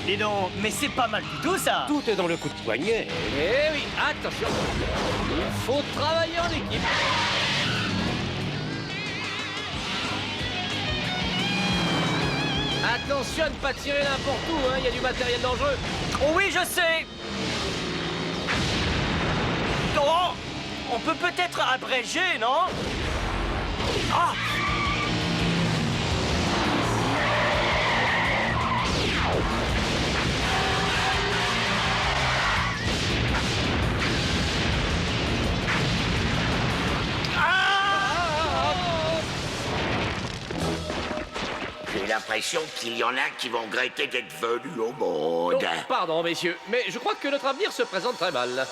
Dis donc, mais c'est pas mal du tout ça. Tout est dans le coup de poignet. Eh oui, attention. Il faut travailler en équipe. Attention à ne pas tirer n'importe où, hein. Il y a du matériel dangereux. Oh oui, je sais. Oh, on peut peut-être abréger, non? Ah! J'ai l'impression qu'il y en a qui vont regretter d'être venus au monde. Oh, pardon, messieurs, mais je crois que notre avenir se présente très mal.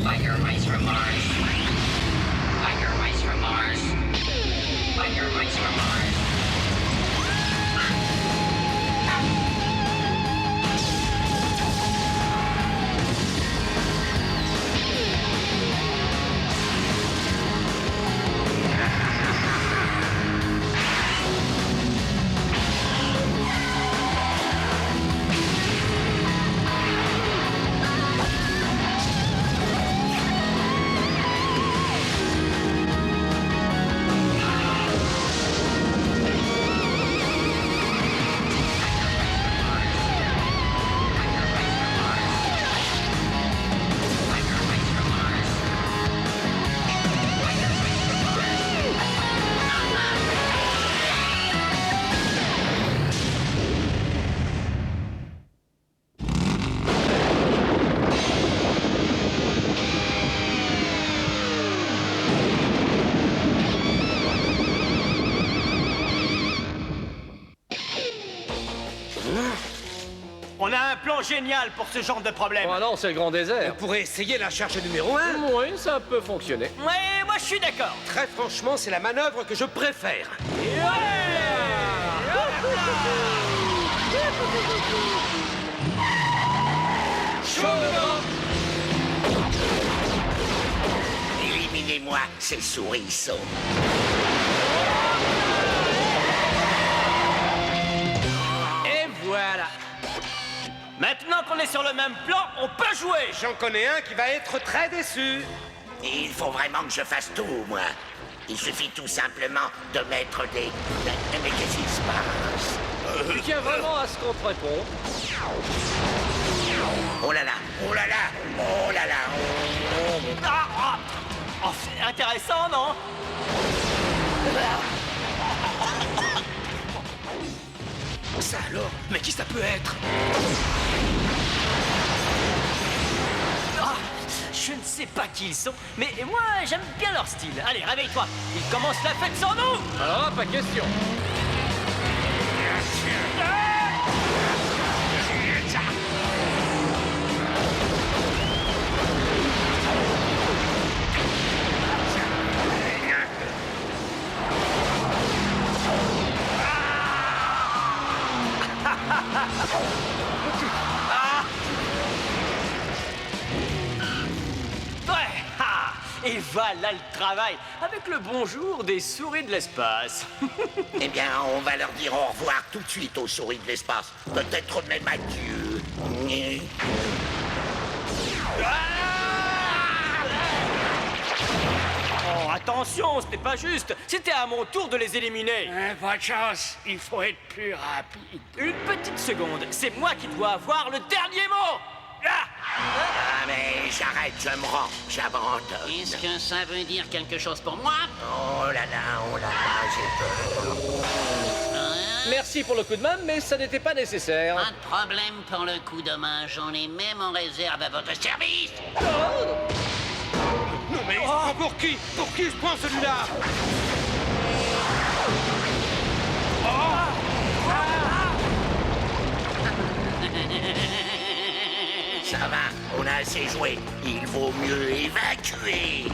Biker Mice from Mars. Biker Mice from Mars. Biker Mice from Mars. On a un plan génial pour ce genre de problème. Oh non, c'est le grand désert. On pourrait essayer la charge numéro 1. Oui, ça peut fonctionner. Ouais, moi je suis d'accord. Très franchement, c'est la manœuvre que je préfère. Éliminez-moi ces souriceaux. Et voilà. Maintenant qu'on est sur le même plan, on peut jouer. J'en connais un qui va être très déçu. Il faut vraiment que je fasse tout, moi. Il suffit tout simplement de mettre des... Mais qu'est-ce qui se passe? Tu tiens vraiment à ce qu'on te répond. Oh là là, oh là là, oh là là, oh. Ah, ah. Oh, c'est intéressant, non? Ça alors? Mais qui ça peut être? Ah, je ne sais pas qui ils sont, mais moi j'aime bien leur style. Allez, réveille-toi. Ils commencent la fête sans nous. Alors, pas question. Ouais, ah, et voilà le travail, avec le bonjour des souris de l'espace. Eh bien, on va leur dire au revoir tout de suite aux souris de l'espace. Peut-être même adieu. Oh, attention, c'était pas juste. C'était à mon tour de les éliminer. Pas de chance, il faut être plus rapide. Une petite seconde, c'est moi qui dois avoir le dernier mot. Ah, Ah, mais j'arrête, je me rends, j'abandonne. Est-ce que ça veut dire quelque chose pour moi? Oh là là, j'ai peur. Merci pour le coup de main, mais ça n'était pas nécessaire. Pas de problème pour le coup de main, j'en ai même en réserve à votre service. Non mais pour qui? Pour qui je prends celui-là? Ça va, on a assez joué. Il vaut mieux évacuer.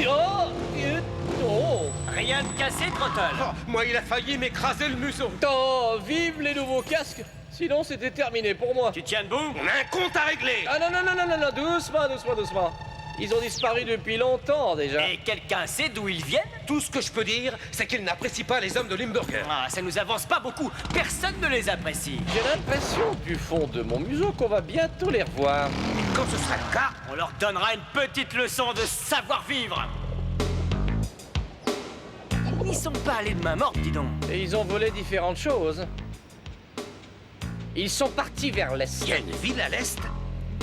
Oh, oh. rien de cassé, Trottle. Oh, Moi, il a failli m'écraser le museau. Oh, vive les nouveaux casques! Sinon, c'était terminé pour moi. Tu tiens debout? On a un compte à régler. Ah non, doucement. Ils ont disparu depuis longtemps déjà. Et quelqu'un sait d'où ils viennent? Tout ce que je peux dire, c'est qu'il n'apprécie pas les hommes de Limburger. Ah, ça nous avance pas beaucoup. Personne ne les apprécie. J'ai l'impression du fond de mon museau qu'on va bientôt les revoir. Quand ce sera le cas, On leur donnera une petite leçon de savoir-vivre. Ils n'y sont pas allés de main morte, dis donc. Et ils ont volé différentes choses. Ils sont partis vers l'est. il y a une ville à l'est.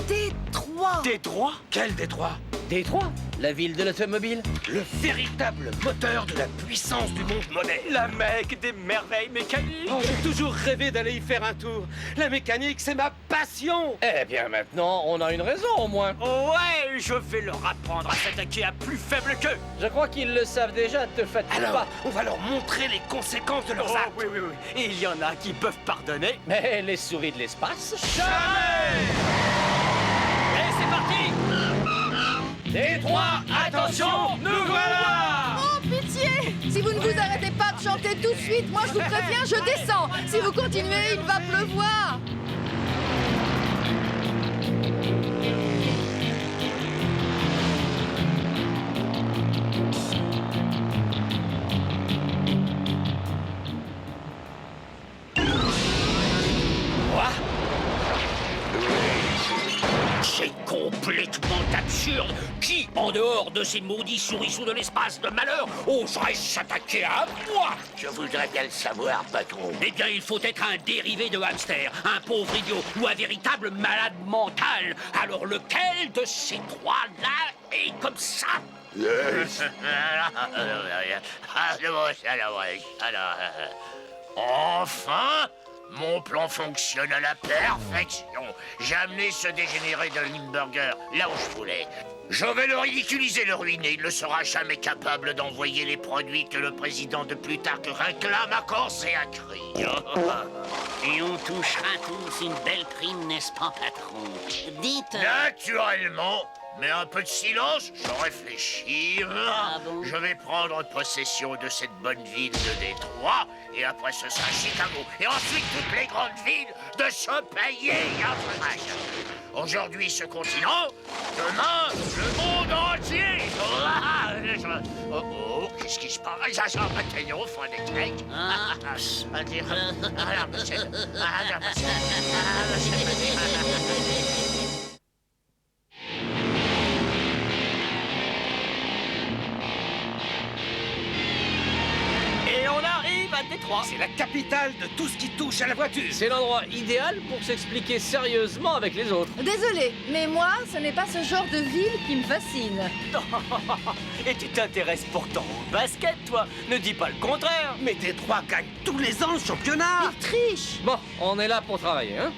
Détroit. Détroit? Quel Détroit? Détroit, la ville de l'automobile. Le véritable moteur de la puissance du monde moderne. La Mecque des merveilles mécaniques. Oh, j'ai toujours rêvé d'aller y faire un tour. La mécanique, c'est ma passion. Eh bien maintenant, on a une raison au moins. Ouais, je vais leur apprendre à s'attaquer à plus faible qu'eux. Je crois qu'ils le savent déjà, te fatigue Alors, pas. on va leur montrer les conséquences de leurs actes. Oui. Et il y en a qui peuvent pardonner. Mais les souris de l'espace. Et c'est parti. Détroit, Attention, nous voilà. Oh, pitié! Si vous ne vous arrêtez pas de chanter tout de suite, moi je vous préviens, je descends. Si vous continuez, il va pleuvoir. C'est complètement absurde. Qui, en dehors de ces maudits souriceaux de l'espace de malheur, oserait s'attaquer à moi? Je voudrais bien le savoir, patron. Eh bien, il faut être un dérivé de hamster, un pauvre idiot ou un véritable malade mental. Alors lequel de ces trois-là est comme ça? Enfin, mon plan fonctionne à la perfection. J'ai amené ce dégénéré de Limburger là où je voulais. Je vais le ridiculiser, le ruiner. Il ne sera jamais capable d'envoyer les produits que le président de Plutarque réclame à corps et à cri. Et on touchera tous une belle prime, n'est-ce pas, patron? Dites... Naturellement. Mais un peu de silence, je réfléchis. Ah bon? Je vais prendre possession de cette bonne ville de Détroit, et après ce sera Chicago, et ensuite toutes les grandes villes de ce pays. Aujourd'hui ce continent, demain le monde entier. Oh, qu'est-ce qui se passe? Ça sent pas de au fond des cakes. Détroit. C'est la capitale de tout ce qui touche à la voiture. C'est l'endroit idéal pour s'expliquer sérieusement avec les autres. Désolé, mais moi, ce n'est pas ce genre de ville qui me fascine. Et tu t'intéresses pourtant au basket, toi. Ne dis pas le contraire. Mais Détroit gagne tous les ans le championnat. Il triche. Bon, on est là pour travailler, hein?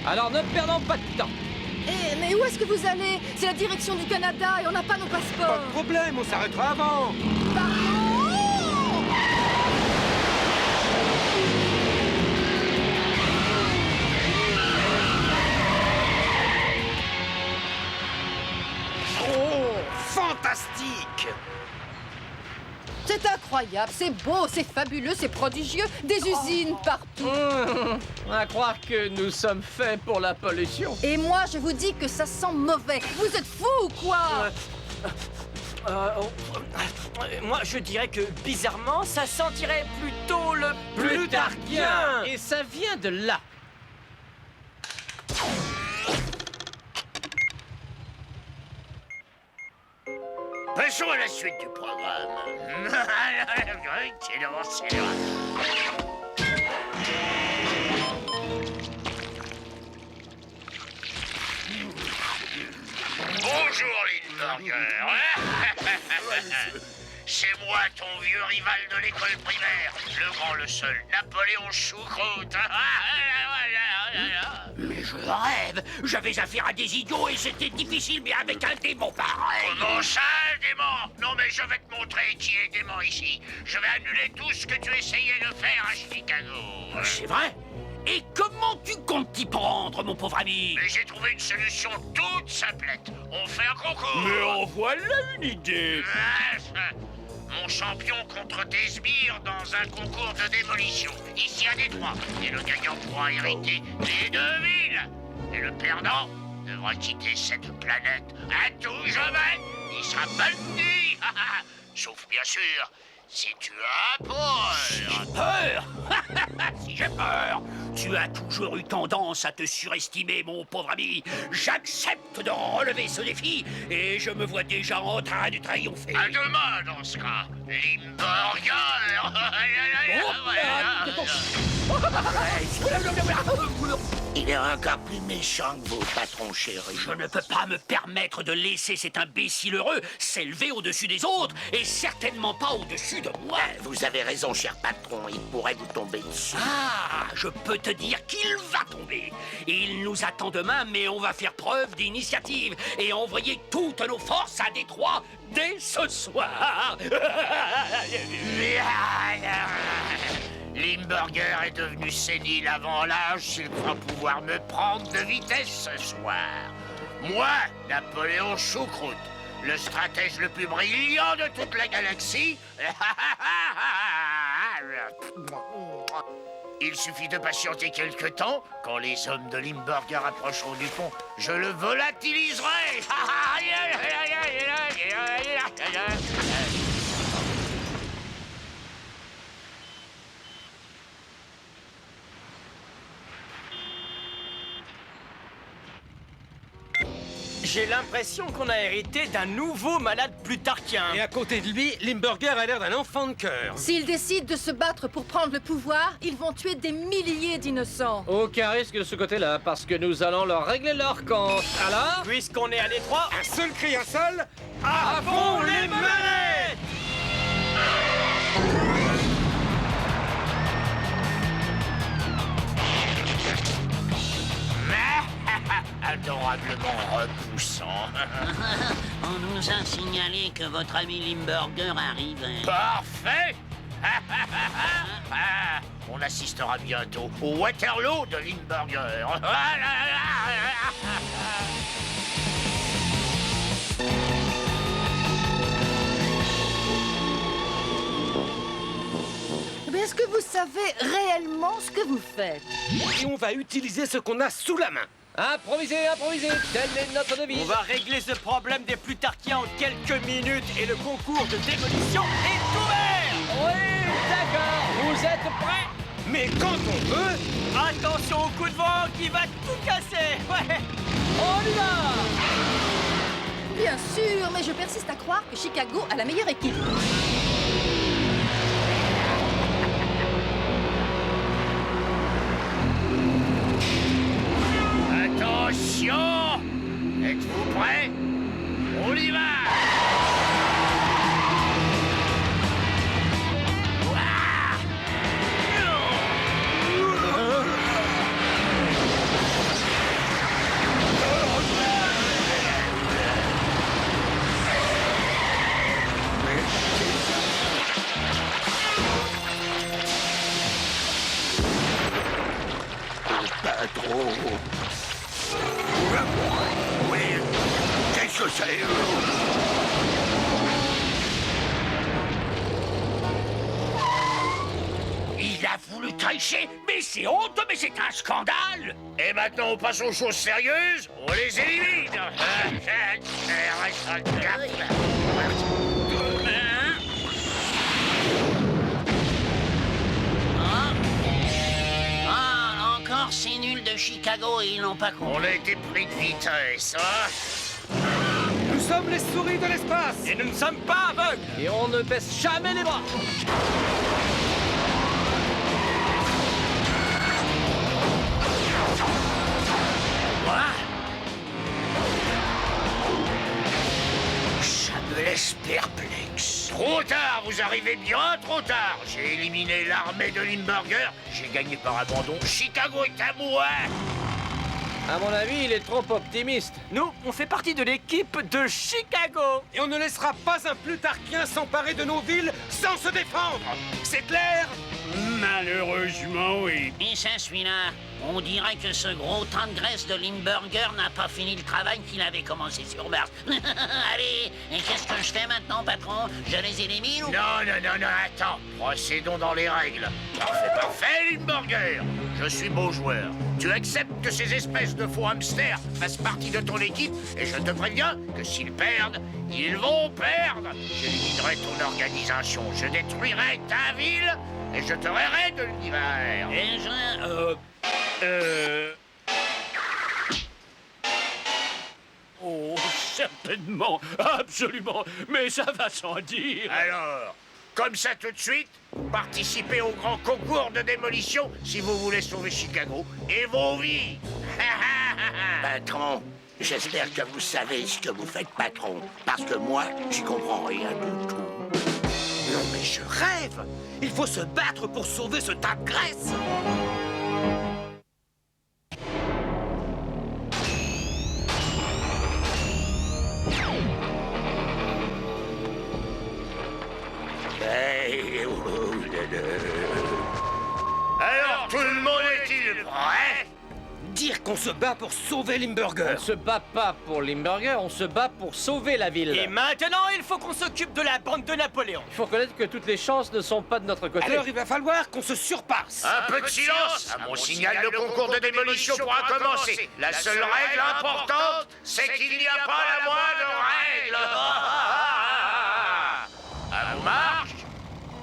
Alors ne perdons pas de temps. Eh, mais où est-ce que vous allez? C'est la direction du Canada et on n'a pas nos Pas passeports. de problème, on s'arrêtera avant. Pardon? Fantastique! C'est incroyable, c'est beau, c'est fabuleux, c'est prodigieux. Des usines partout. À croire que nous sommes faits pour la pollution. Et moi, je vous dis que ça sent mauvais. Vous êtes fous ou quoi? Moi, je dirais que, bizarrement, ça sentirait plutôt le Plutarquien. Et ça vient de là. Passons à la suite du programme. C'est loin. Bonjour, Limburger. C'est moi, ton vieux rival de l'école primaire. Le grand, le seul, Napoléon Choucroute. Mais je rêve. J'avais affaire à des idiots et c'était difficile, mais avec un démon pareil. Comment ça, un démon? Non, mais je vais te montrer qui est démon ici. Je vais annuler tout ce que tu essayais de faire à Chicago. C'est vrai? Et comment tu comptes t'y prendre, mon pauvre ami? Mais j'ai trouvé une solution toute simplette. On fait un concours. Mais en voilà une idée. Mon mon champion contre tes sbires dans un concours de démolition, ici à Détroit. Et le gagnant pourra hériter les 2 villes. Et le perdant devra quitter cette planète à tout jamais. Il sera banni. Sauf bien sûr, si tu as peur. Peur? Si j'ai peur. Tu as toujours eu tendance à te surestimer, mon pauvre ami. J'accepte de relever ce défi et je me vois déjà en train de triompher. À demain, dans ce cas. Limburger. Il est encore plus méchant que vos patrons chéris. Je ne peux pas me permettre de laisser cet imbécile heureux s'élever au-dessus des autres, et certainement pas au-dessus de moi. Vous avez raison, cher patron, il pourrait vous tomber dessus. Ah, je peux te dire qu'il va tomber. Il nous attend demain, mais on va faire preuve d'initiative et envoyer toutes nos forces à Détroit dès ce soir. Limburger est devenu sénile avant l'âge s'il croit pouvoir me prendre de vitesse ce soir. Moi, Napoléon Choucroute, le stratège le plus brillant de toute la galaxie. Il suffit de patienter quelque temps. Quand les hommes de Limburger approcheront du pont, je le volatiliserai. J'ai l'impression qu'on a hérité d'un nouveau malade plutarchien. Et à côté de lui, Limburger a l'air d'un enfant de cœur. S'ils décident de se battre pour prendre le pouvoir, ils vont tuer des milliers d'innocents. Aucun risque de ce côté-là, parce que nous allons leur régler leur compte. Alors? Puisqu'on est à Détroit, Un seul cri, un seul. à fond les manettes! Adorablement repoussant. On nous a signalé que votre ami Limburger arrivait. Parfait. On assistera bientôt au Waterloo de Limburger. Mais est-ce que vous savez réellement ce que vous faites? Et on va utiliser ce qu'on a sous la main. Improviser, improviser, telle est notre devise. On va régler ce problème des plutarchiens en quelques minutes et le concours de démolition est ouvert! Oui, d'accord, vous êtes prêts? Mais quand on veut, Attention au coup de vent qui va tout casser! Ouais! On y va! Bien sûr, mais je persiste à croire que Chicago a la meilleure équipe. Attention! Êtes-vous prêts? On y va! Patron! Oui, qu'est-ce que c'est? Il a voulu tricher, mais c'est honteux, mais c'est un scandale! Et maintenant, on passe aux choses sérieuses, on les élimine! Ah, encore ces nuls de Chicago et ils n'ont pas compris. On a été pris de vitesse, hein? nous sommes les souris de l'espace. Et nous ne sommes pas aveugles! Et on ne baisse jamais les bras. Quoi? Ça me laisse perplexe. Trop tard, vous arrivez bien trop tard. J'ai éliminé l'armée de Limburger, j'ai gagné par abandon. Chicago est à moi. À mon avis, il est trop optimiste. Nous, on fait partie de l'équipe de Chicago! Et on ne laissera pas un plutarchien s'emparer de nos villes sans se défendre. C'est clair? Malheureusement, oui. Et ça, celui-là, on dirait que ce gros tas de graisse de Limburger n'a pas fini le travail qu'il avait commencé sur Mars. Allez, et qu'est-ce que je fais maintenant, patron? Je les élimine ou... Non, attends. Procédons dans les règles. Parfait, Limburger. Je suis beau joueur. Tu acceptes que ces espèces de faux hamsters fassent partie de ton équipe et je te préviens que s'ils perdent, ils vont perdre. J'éliminerai ton organisation, je détruirai ta ville et je te rayerai de l'univers. Oh, certainement, absolument, mais ça va sans dire. Alors, comme ça tout de suite, participez au grand concours de démolition si vous voulez sauver Chicago et vos vies. Patron, j'espère que vous savez ce que vous faites, patron. Parce que moi, j'y comprends rien du tout. Non mais je rêve! Il faut se battre pour sauver ce tas de graisse! Alors, tout le monde est-il prêt? Dire qu'on se bat pour sauver Limburger! On ne se bat pas pour Limburger, on se bat pour sauver la ville. Et maintenant, il faut qu'on s'occupe de la bande de Napoléon. Il faut reconnaître que toutes les chances ne sont pas de notre côté. Alors il va falloir qu'on se surpasse! Un peu de silence! À mon signal, le concours de démolition pourra commencer. La seule règle importante, c'est qu'il n'y a pas la moindre règle. À vos marques.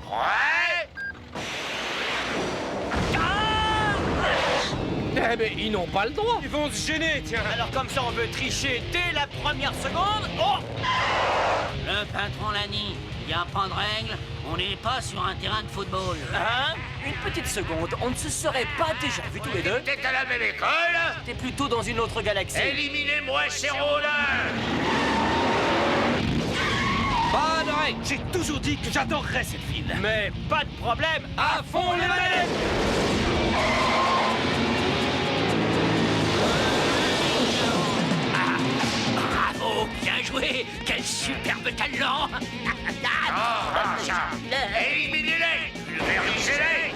Prêt? Eh mais ils n'ont pas le droit. Ils vont se gêner, tiens! Alors comme ça, on veut tricher dès la première seconde. Oh! Le patron l'a dit, il n'y a pas de règle, on n'est pas sur un terrain de football. Hein? Une petite seconde, on ne se serait pas déjà vus tous les deux? T'es à la même école? T'es plutôt dans une autre galaxie. Éliminez-moi ces rôleurs! Pas de règle. J'ai toujours dit que j'adorerais cette ville! Mais pas de problème, à fond les manettes! Bravo, bien joué, quel superbe talent. Éliminez-les! Pulvérisez-les!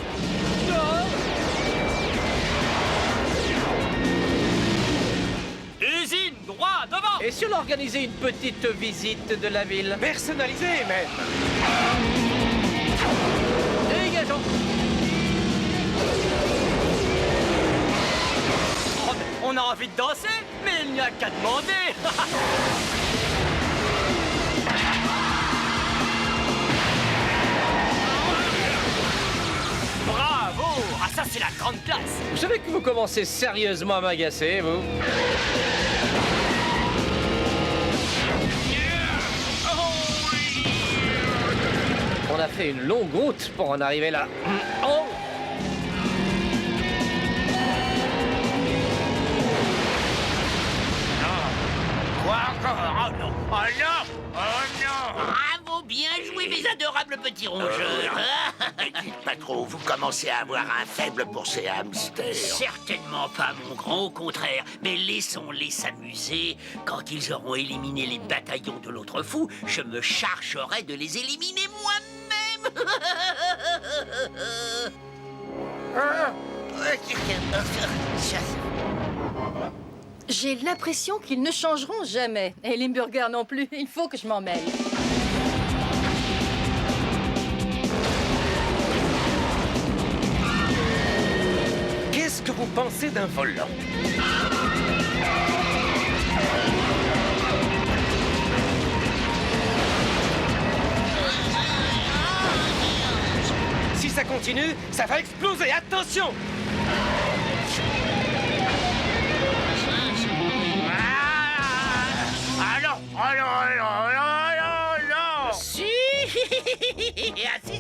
Usine, droit, devant! Et si on organisait une petite visite de la ville? Personnalisé même! Dégageons. Oh, mais on a envie de danser, mais il n'y a qu'à demander! Bravo! Ah ça c'est la grande classe! Vous savez que vous commencez sérieusement à m'agacer, vous? On a fait une longue route pour en arriver là. Oh! Quoi encore? Oh non! Oh non! Oh non! Bravo, bien joué, mes adorables petits rongeurs. Dites, patron, vous commencez à avoir un faible pour ces hamsters. Certainement pas, mon grand, au contraire. Mais laissons-les s'amuser. Quand ils auront éliminé les bataillons de l'autre fou, je me chargerai de les éliminer moi-même. J'ai l'impression qu'ils ne changeront jamais. Et Limburger non plus. Il faut que je m'en mêle. Qu'est-ce que vous pensez d'un volant? Si ça continue, ça va exploser! Attention! Ah non! Oh non, non, non, non! Si. Ah, si.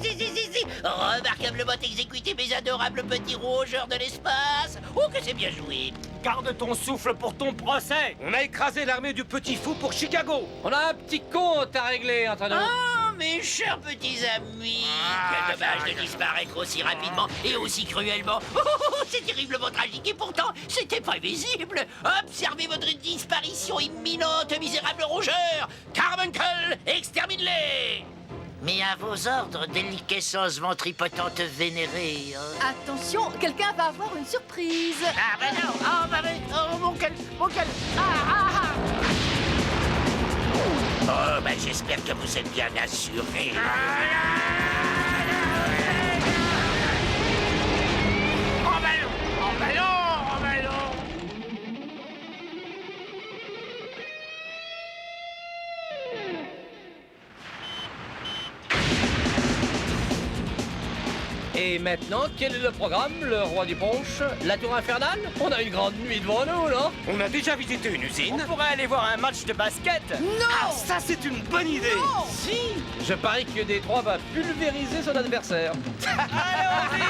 Remarquablement exécuté, mes adorables petits rongeurs de l'espace. Oh, que c'est bien joué. Garde ton souffle pour ton procès! On a écrasé l'armée du petit fou pour Chicago! On a un petit compte à régler entre nous. Oh, mes chers petits amis. Quel dommage de disparaître aussi rapidement et aussi cruellement. C'est terriblement tragique et pourtant, c'était prévisible. Observez votre disparition imminente, misérables rongeurs. Carbuncle, extermine-les. Mais à vos ordres, déliquescence ventripotente vénérée. Hein. Attention, quelqu'un va avoir une surprise. Ah ben non, oh bah oui, oh mon quel, Oh bah j'espère que vous êtes bien assurés. Oh bah non, oh bah non, oh bah non. Et maintenant, quel est le programme, le roi du punch? La tour infernale? On a une grande nuit devant nous, non? On a déjà visité une On usine. pourrait aller voir un match de basket. Non. Ah, ça c'est une bonne idée. Si! Je parie que Détroit va pulvériser son adversaire. Allons-y.